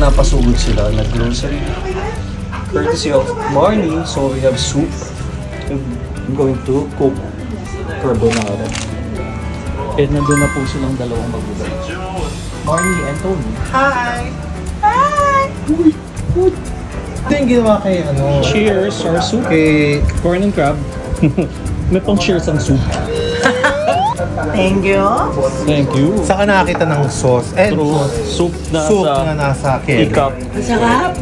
pinapasugod sila, nag-grocery. Courtesy of Marnie, so we have soup. I'm going to cook carbonara. And nandun na po silang dalawang magulang. Marnie and Tony. Hi! Hi! Uy! Uy! Ito yung ginawa kay ano? Cheers! Our soup. Kay corn and crab. May pang cheers ang soup. Thank you. Thank you. Saka nakakita ng sauce. And Soup na soup sa na nasa keg. teacup. Masarap.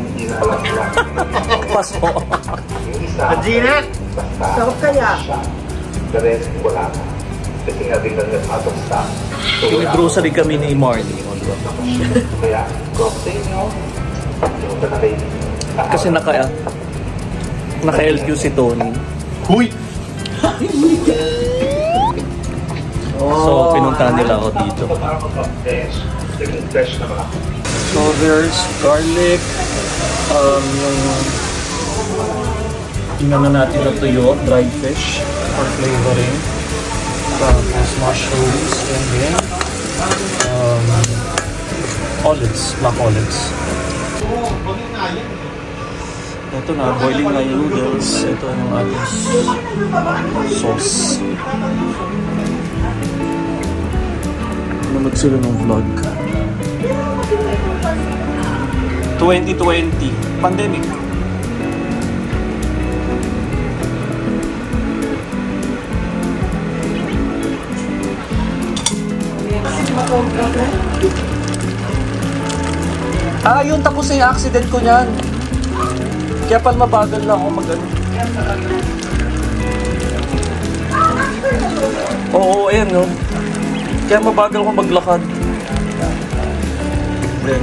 Paso. Gina! Sarap kaya. Grocery kami ni Marnie. Kasi naka-LQ si Tony. Huy! So, pinuntahan nila ako dito. So, there's garlic, yung natin na tuyo, dried fish for flavoring. Tapos mushrooms, and then olives, black olives. Ito na, boiling na yung noodles. Ito yung ating sauce. Nanood sila ng vlog. 2020, pandemic. Yun, tapos na yung accident ko niyan. Kaya pala mabagal lang ako mag-ano. Oo, ayan no. Kaya mabagal ako maglakad. Then,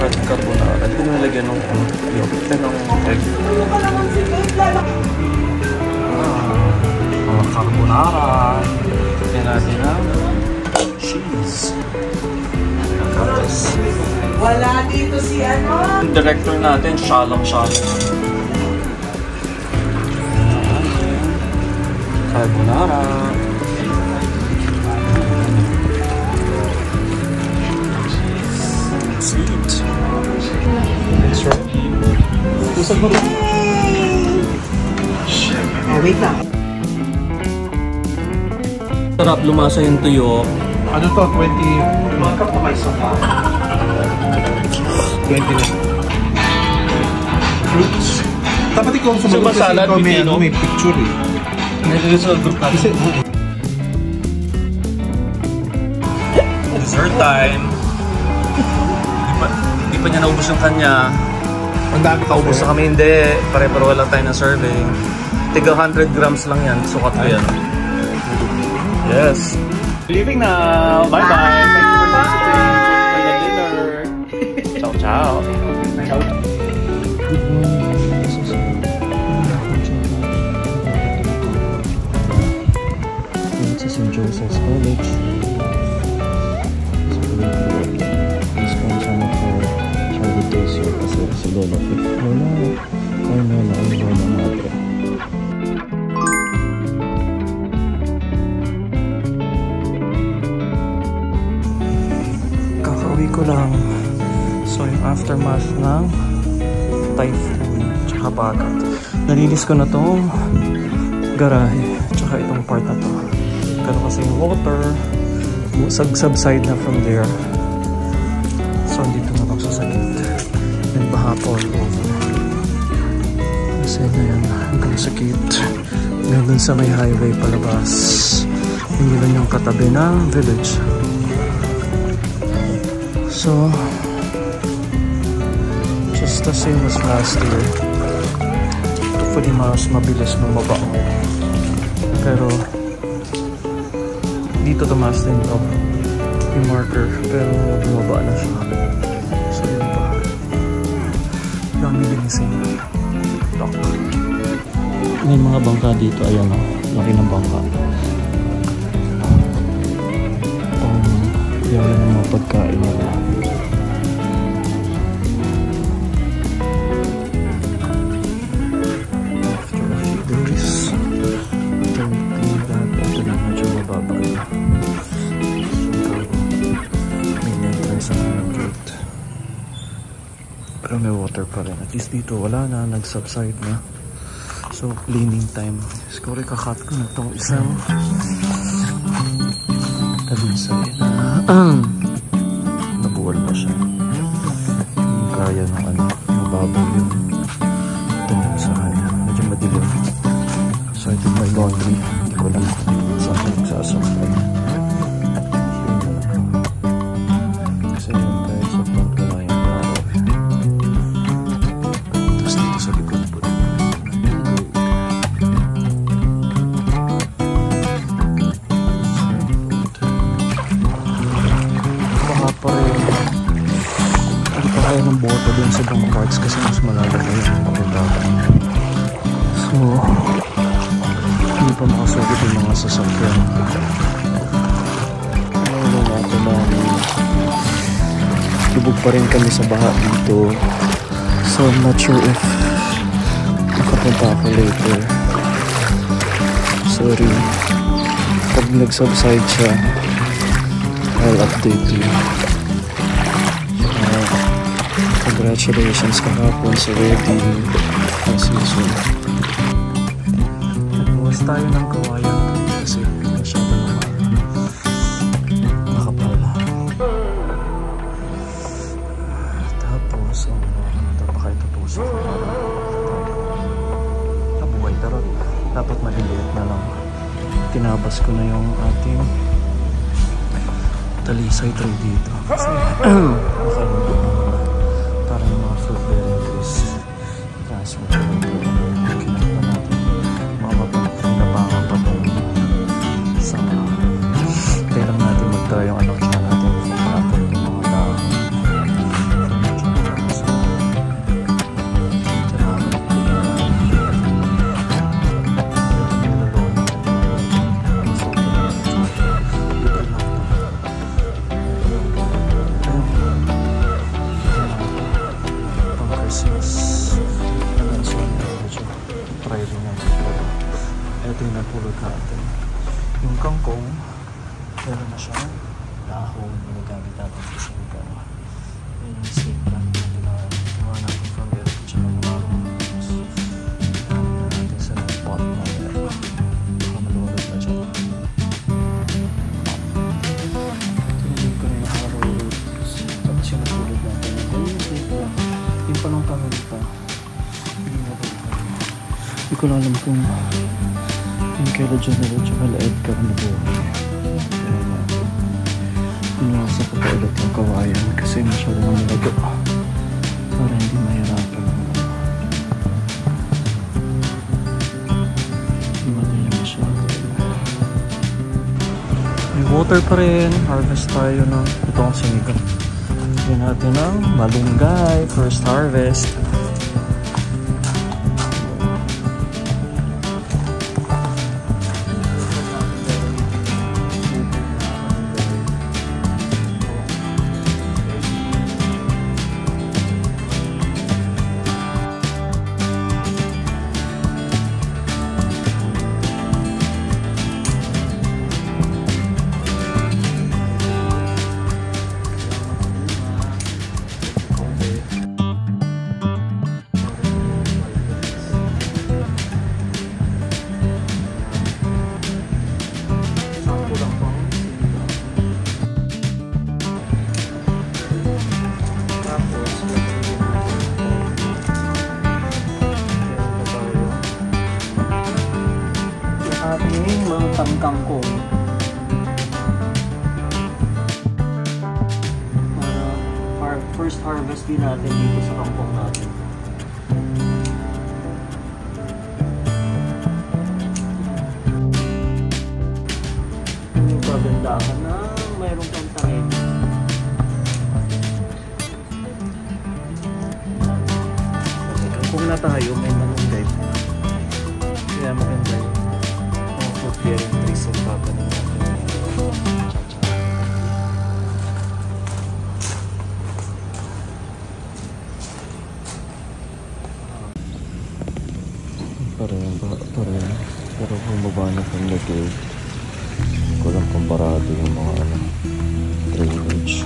at carbonara. At pinalagyan ng yolk. Ng egg. Carbonara. Lagyan natin ng cheese. Tapos, Wala dito si ano. yung director natin, shalong-shalong. Carbonara. Sweet. It's ready. Usap mo ba? Oh, wait lang. Sarap lumasa yung tuyo. Ano to? 20... Welcome to my sofa. 20 na. Fruits. Dapat ikaw sumagot kasi ikaw may picture eh. Kasi, dessert time. Hindi pa niya naubos yung kanya. ang dami Kaubos na kami, hindi. Pare-pareho lang tayo ng serving. Tiga 100 grams lang yan. Sukat ko yan. Yes. Leaving now. Bye-bye. Thank you for visiting. For the dinner. Ciao, ciao. Ciao. Good morning. This is St. Joseph's College. This comes on for Charlie Days here kasi si Lola Carmela ang Lola Madre. Kakauwi ko lang. So yung aftermath ng typhoon tsaka bagat. Nalinis ko na tong garahe tsaka itong part na to. Pero kasi yung water subside na from there. So dito na lang sa sakit. And baha po all over. Kasi na yan hanggang sakit. Hanggang sa may highway palabas. Hindi lang yung katabi ng village. So just the same as last year. Hopefully mas mabilis bumaba ako. Pero dito tumaas din yung marker pero bumaba na siya. So yun pa. Dami linisin. May mga bangka dito. Ayan o. Laki ng bangka. Biyaya ng mga pagkain nila. Pero may water pa rin. At least dito wala na, nag-subside na. So cleaning time. Siguro kakat ko na itong isang talunsay na nabuwal pa siya. Kaya ng mababaw yung tanim sa kanya. Medyo madilim. So I did my laundry. Hindi ko lang kung saan ko nagsasakay. Kasi yun guys, sa front ko na yung araw. Tapos dito sa likod po. Baka pa rin kaya ng boto dun sa ibang parts kasi mas malaga na yung pagdating. So, hindi pa makasugod yung mga sasakyan. Ano natin na lubog pa rin kami sa baha dito. So, I'm not sure if makapunta ako later. Sorry. Pag nag-subside siya, I'll update you. Congratulations kahapon sa wedding season. Nagbuwas tayo ng kawayan kasi masyado naman makapal. Tapos ito pa kayo tutusok nabuhay pero dapat maliliit na lang. Tinabas ko na yung ating talisay tree dito kasi parang mga fruit bearing trees. Transfer ko ito. Kinakita natin. Mga mapinabangan pa itong sama. Kaya lang natin magtry yung anak na natin. Kapag yung mga tao. Ito yung napulot natin. Yung kangkong, meron na siya dahon. Ginagamit natin kasi yung yung seed lang na ginawa natin from there. Tsaka marong natin sa pot na baka malulog na dyan. Tinigil ko na yung arrow roots. Tapos yung napulot natin. Yung seed lang. Yung palong kamilita. Hindi ko lang alam kung yung kaila dyan nila tsaka la-Edgar na buhay. Kaya nga pinasa ko pa ulit yung kawayan kasi masyado ng malago para hindi mahirapan madali masyado. May water pa rin. Harvest tayo ng itong sinigang. Yan natin ng malunggay. First harvest. Ating mga tangkangkong first harvest din natin dito sa kangkong natin. Yung kagandahan na mayroong kang tanim. Kung na tayo may malunggay kaya maganda yun. Bearing trees ang tatanim natin. Parang pero bumaba na from the cave. Walang pamparado yung mga drainage.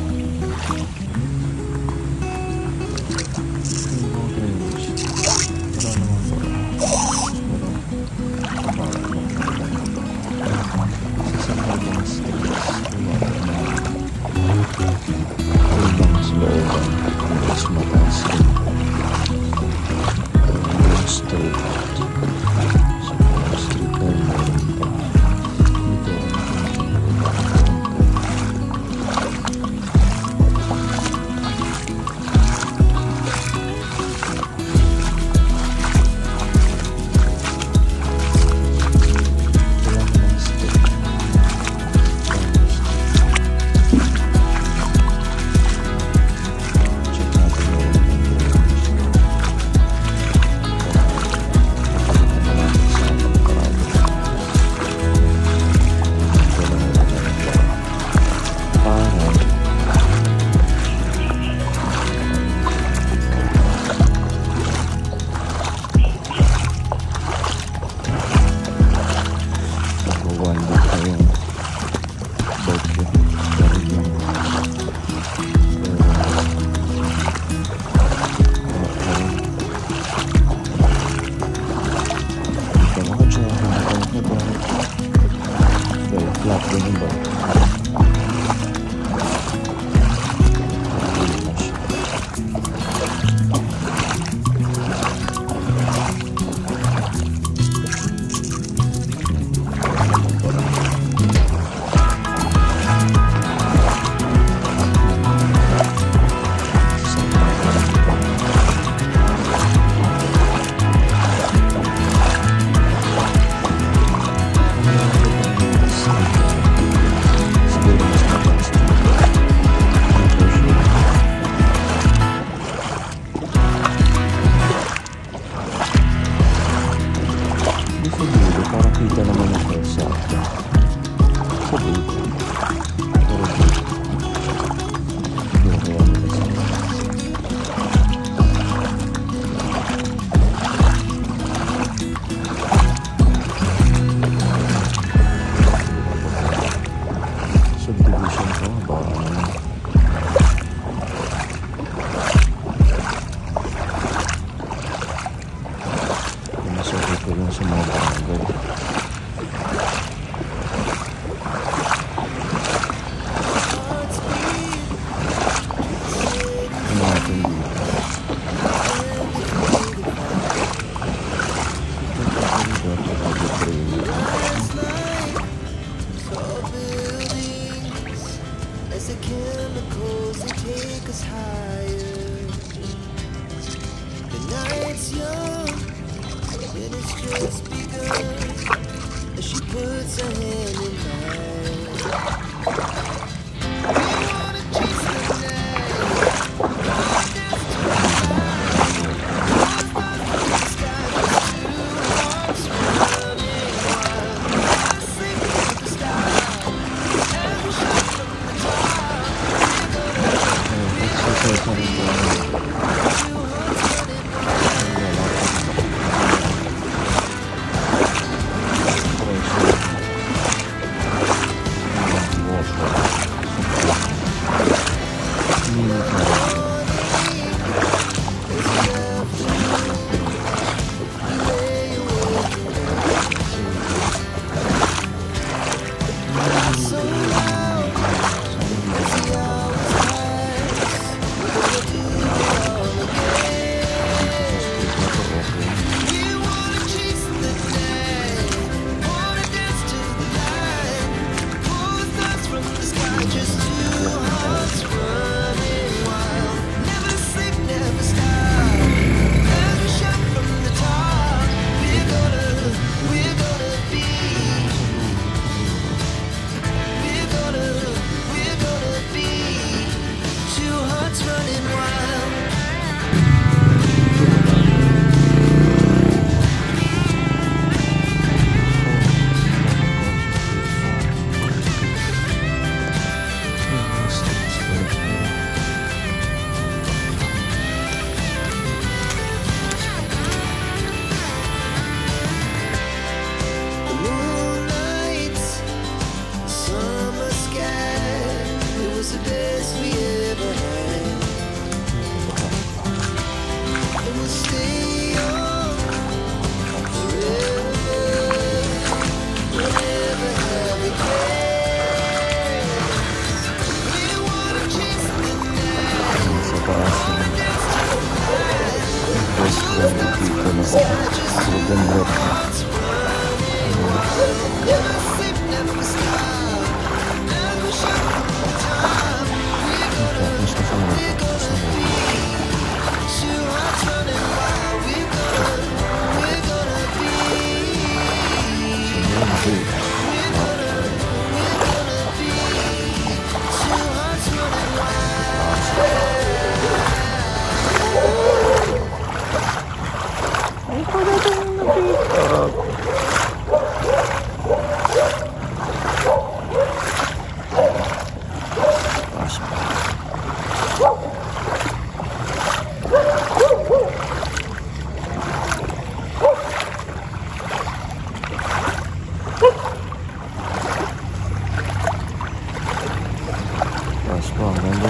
Wow, ganda.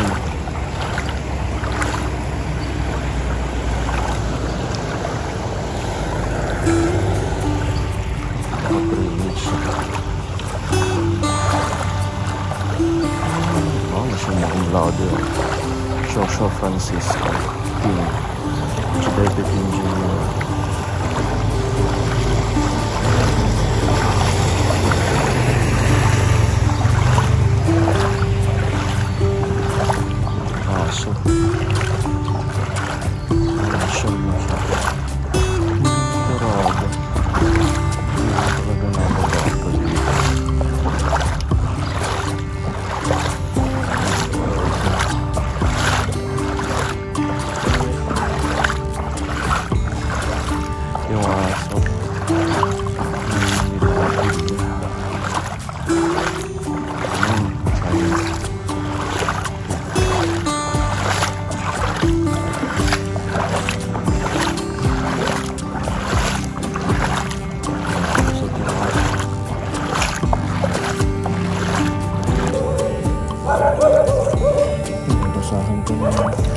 Joshua Francisco King, David Engineer. Aso. Aso mo siya. Grabe. Talaga nakagato dito. Yung aso. Basahan ko na